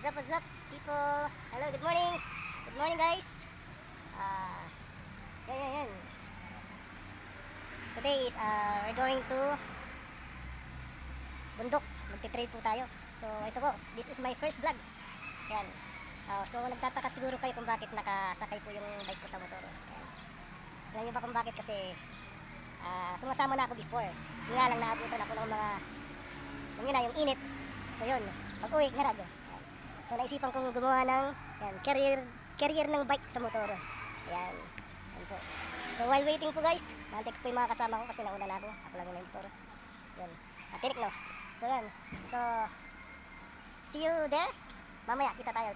What's up, people? Hello, good morning. Good morning, guys. Yan. Today is, we're going to bundok. Magti-trail po tayo. So, ito po. This is my first vlog. Yan. So, nagtataka siguro kayo kung bakit nakasakay po yung bike ko sa motor. Yan. Alam niyo ba kung bakit? Kasi, sumasama na ako before. Yung nga lang naabutan ako ng mga, yung init. So, yun. Pag-uwi, ngarag. So naisipan kong gumawa ng career ng bike sa motor. Ayan. Ayan po. So while waiting po guys, nantay ko po yung mga kasama ko kasi nauna na ako. Ako lang yung motor. Yan. Tinik no. So yan. So see you there. Mamaya kita tayo.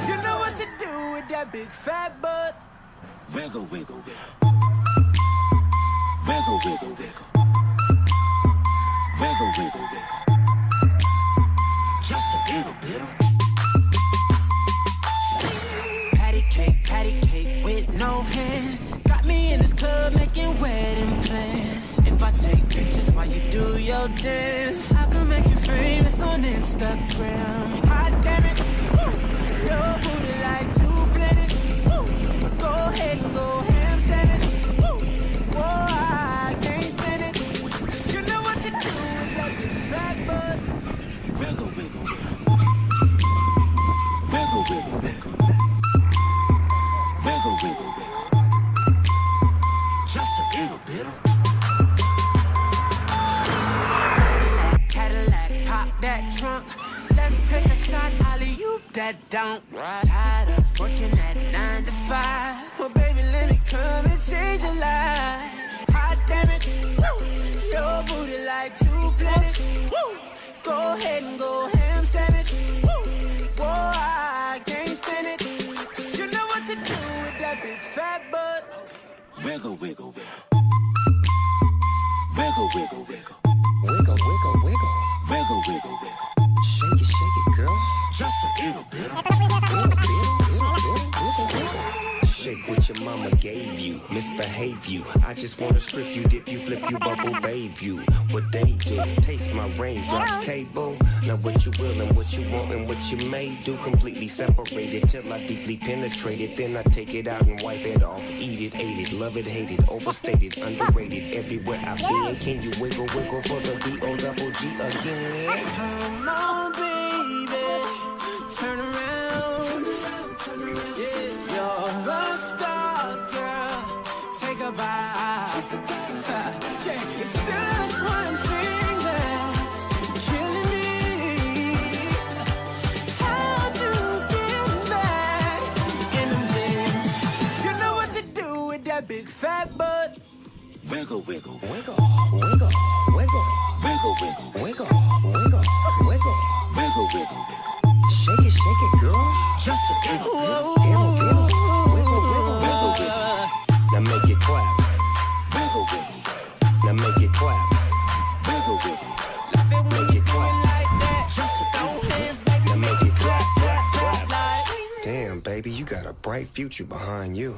You know what to do with that big fat butt. Wiggle, wiggle, wiggle. Wiggle, wiggle, wiggle. Wiggle, wiggle, wiggle. Just a little bit of patty cake with no hands. Got me in this club making wedding plans. If I take pictures while you do your dance, I can make you famous on Instagram. Hot damn it, woo. Your booty like two planets. Woo. Go ahead and go ham sandwich. Woo. Whoa, I can't stand it. 'Cause you know what to do with that big fat butt. Wiggle, wiggle, wiggle. Wiggle, wiggle, wiggle. Wiggle, wiggle, wiggle. Just a little bit of Cadillac, pop that trunk. Let's take a shot, alley-oop that don't. Tired of working at 9 to 5. Well, baby, let me come and change your life. Hot damn it, woo. Your booty like two planets. Woo. Go ahead and go ham sandwich. Woo. Whoa, I can't stand it. 'Cause you know what to do with that big fat butt. Wiggle, wiggle, wiggle. Wiggle, wiggle, wiggle. Wiggle, wiggle, wiggle. Wiggle, wiggle, wiggle. Shake it, girl. Just a little bit. Shake what your mama gave you, misbehave you. I just wanna strip you, dip you, flip you, bubble bathe you. What they do, taste my raindrops, cable. Now what you will and what you want and what you may do, completely separated till I deeply penetrate it. Then I take it out and wipe it off, eat it, ate it, love it, hate it, overstated, underrated. Everywhere I've been, can you wiggle, wiggle for the B-O-double-G again? Come on, baby, turn around. Yeah, you're a star, girl. Take a bite. Yeah, it's just one thing that's killing me. How'd you get back in them jeans? You know what to do with that big fat butt. Wiggle, wiggle, Wiggle, wiggle, wiggle, wiggle, wiggle, wiggle, wiggle, wiggle. wiggle, wiggle, wiggle. Shake it, girl. Just a little bit. Wiggle, wiggle, wiggle, Wiggle, wiggle, Now make it clap. wiggle, wiggle, Now make it clap. wiggle, wiggle. Make it clap. Just a little bit. Now make it clap, clap, clap. Damn, baby, you got a bright future behind you.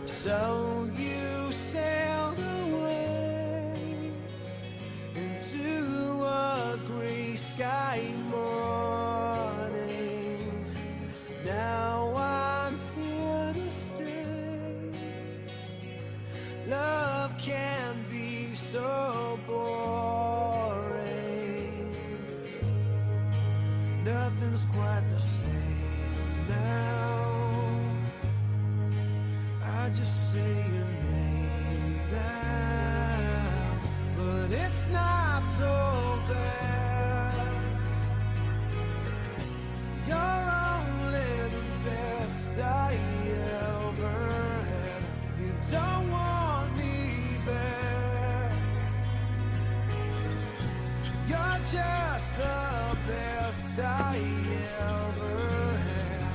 So you sailed away into a gray sky morning. Now I'm here to stay. Love can be so boring. Nothing's quite the same now. I just say your name now, but it's not so bad. You're only the best I ever had. You don't want me back. You're just the best I ever had.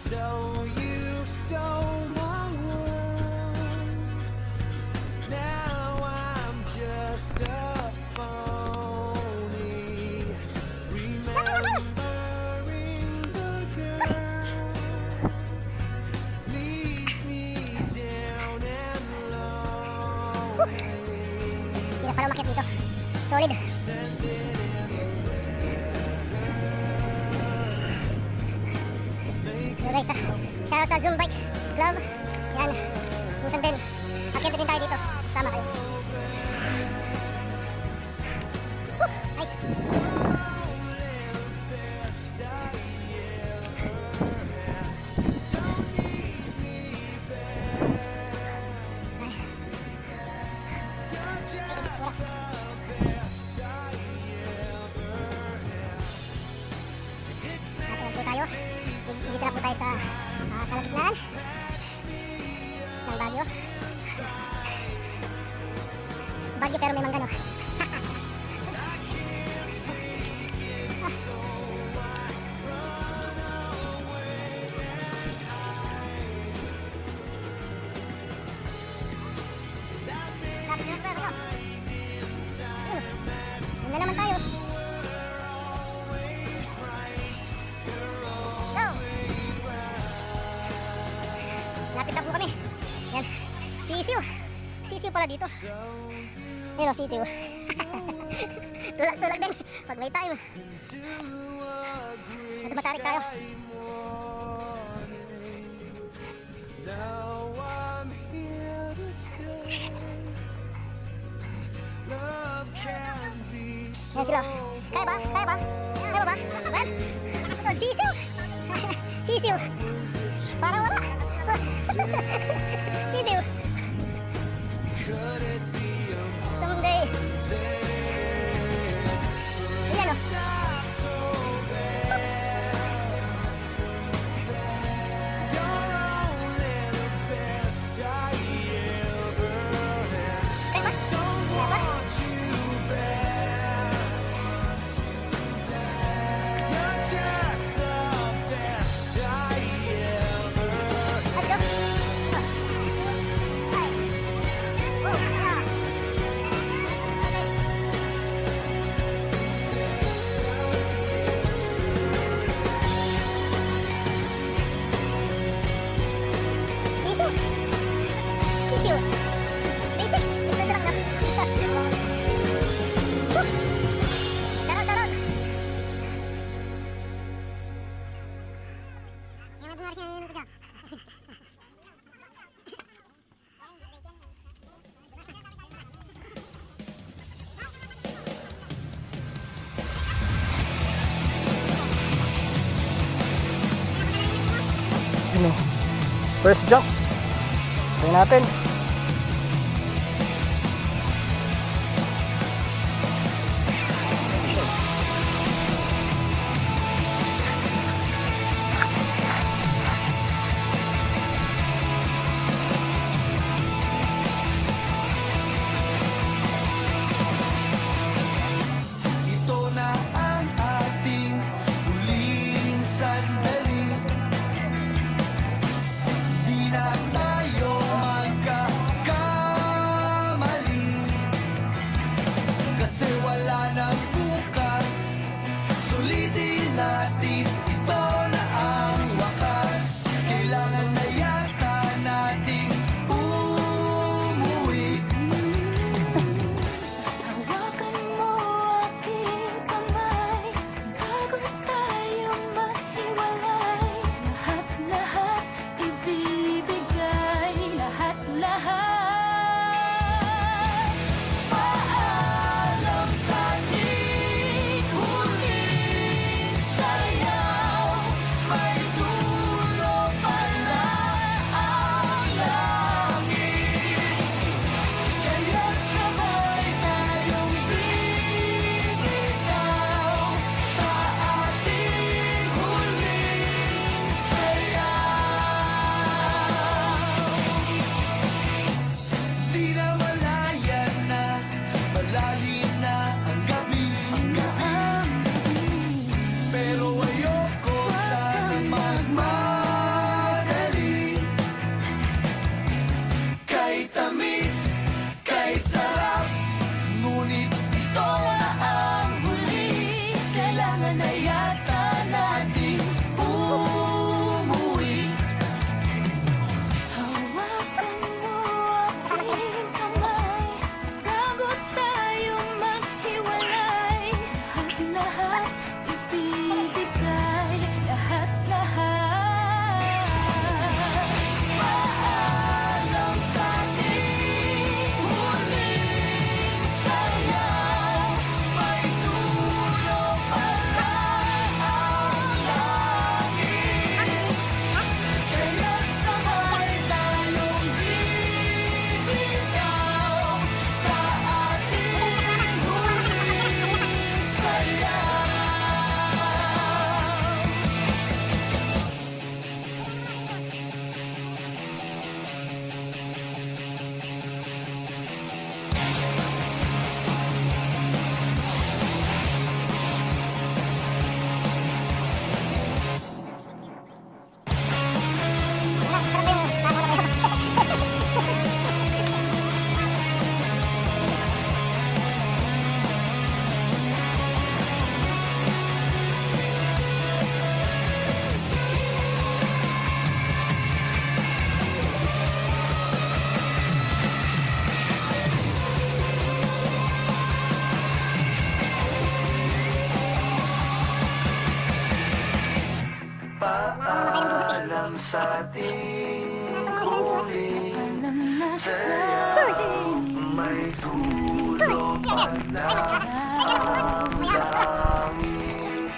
So you stole my world. Now I'm just a phony, remembering the girl leaves me down and lonely. Hindi na pala umakyat dito. Solid. So guys, shoutout sa Zoom Bike Club. Yan. Minsan din. Akyat din tayo dito. Sama kayo. Woo! Nice. Tayo. Dito na po tayo sa kalagitnaan ng Baguio. Baguio pero may manggano. Yun na naman tayo. Lapit na po kami. Yan. Sisiw. Sisiw pala dito. Ayun o, sisiw. Tulak-tulak din. Pag may time. Ito matarik tayo. Now I'm here to stay. Love can be so. Yan sila. Kaya ba? Kaya ba? Kaya ba ba? Well, nakaputol. Sisiw. Sisiw. Parang wala. Sisiw. Could it be a Someday. Ayan o. so bad? You're only the best I ever had. Kaya ba? Don't Kaya ba? want you back. You're just the best I ever had. Let's go. Ay. Oh, yeah. Sisiw. Sisiw. Basic. Ito lang na. Woo. Sarap, sarap. Yan ang bumaris niya, yan ako dyan. Ano? First jump. Try natin. Ito na ang ating huling sandali. Di na tayo magka Alam sa ating huling saya may dulo palang langit.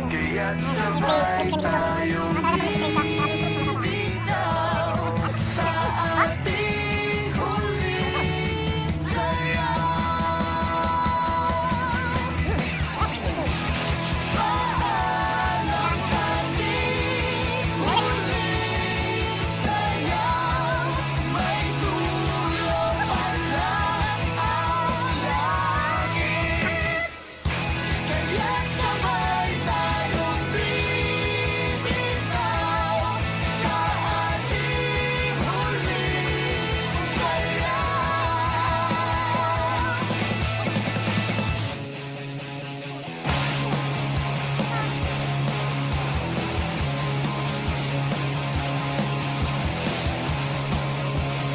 Kaya't sabay tayong bitaw sa ating huling saya. Paalam sa ating huling saya, may dulo palang ang langit. Kaya't sabay tayong bibitaw sa ating huling saya.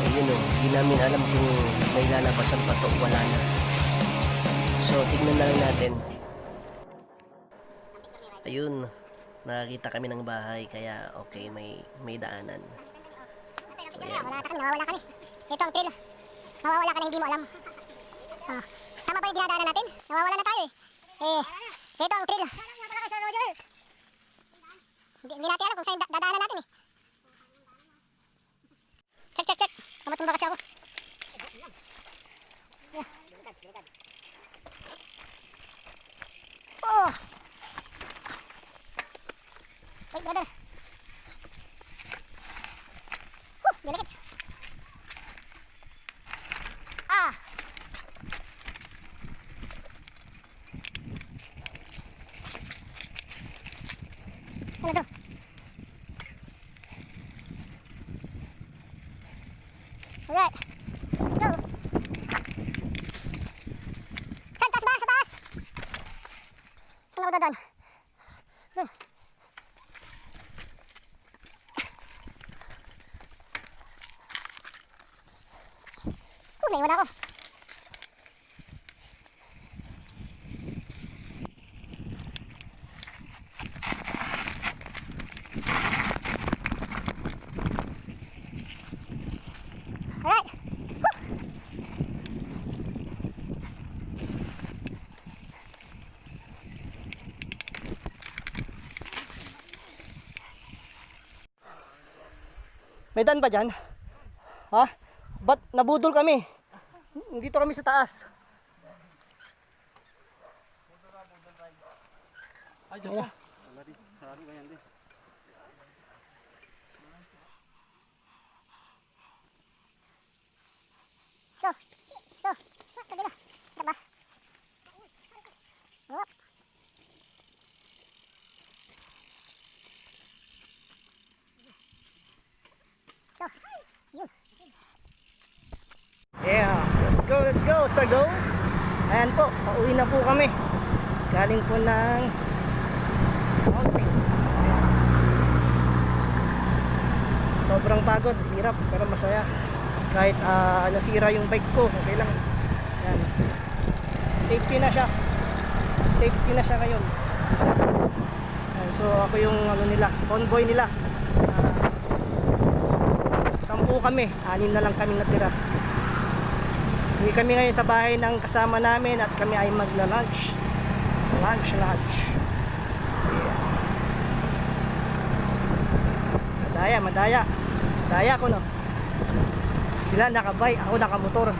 Ayun o, hindi namin alam kung may lalabasan pa to o wala na. So, tignan na lang natin. Ayun, nakakita kami ng bahay, kaya okay, may daanan. So, yan. Wala kami, nawawala kami. Ito ang trail. Nawawala ka na hindi mo alam. Tama ba yung dinadaanan natin? Nawawala na tayo eh. Ito ang trail. Hindi natin alam kung saan dadaanan natin eh. Check. Matumba kasi ako. Oh! Wait, brother. Galikit. Ah! Saan na to? Alright. Go. Saan? Taas ba? Sa taas? Saan ako dadaan? Doon. Naiwan ako. Alright. May daan ba dyan? Ha? Ba't nabudol kami? Dito kami sa taas. Ay, dito. Let's go. Tabi na. Taba. Hop. Let's go. Yun. Yeah, let's go, sa go. Ayan po, pauwi na po kami. Galing po ng mountain. Ayan. Sobrang pagod, hirap, pero masaya. Kahit nasira yung bike ko, okay lang. Ayan. Safety na siya. Safety na siya ngayon. Ayan, so ako yung nila, convoy nila. 10 kami, 6 na lang kami natira. Uwi kami ngayon sa bahay ng kasama namin at kami ay magla-lunch. Lunch. Yeah. Madaya ko no. Sila nakabike, ako nakamotor.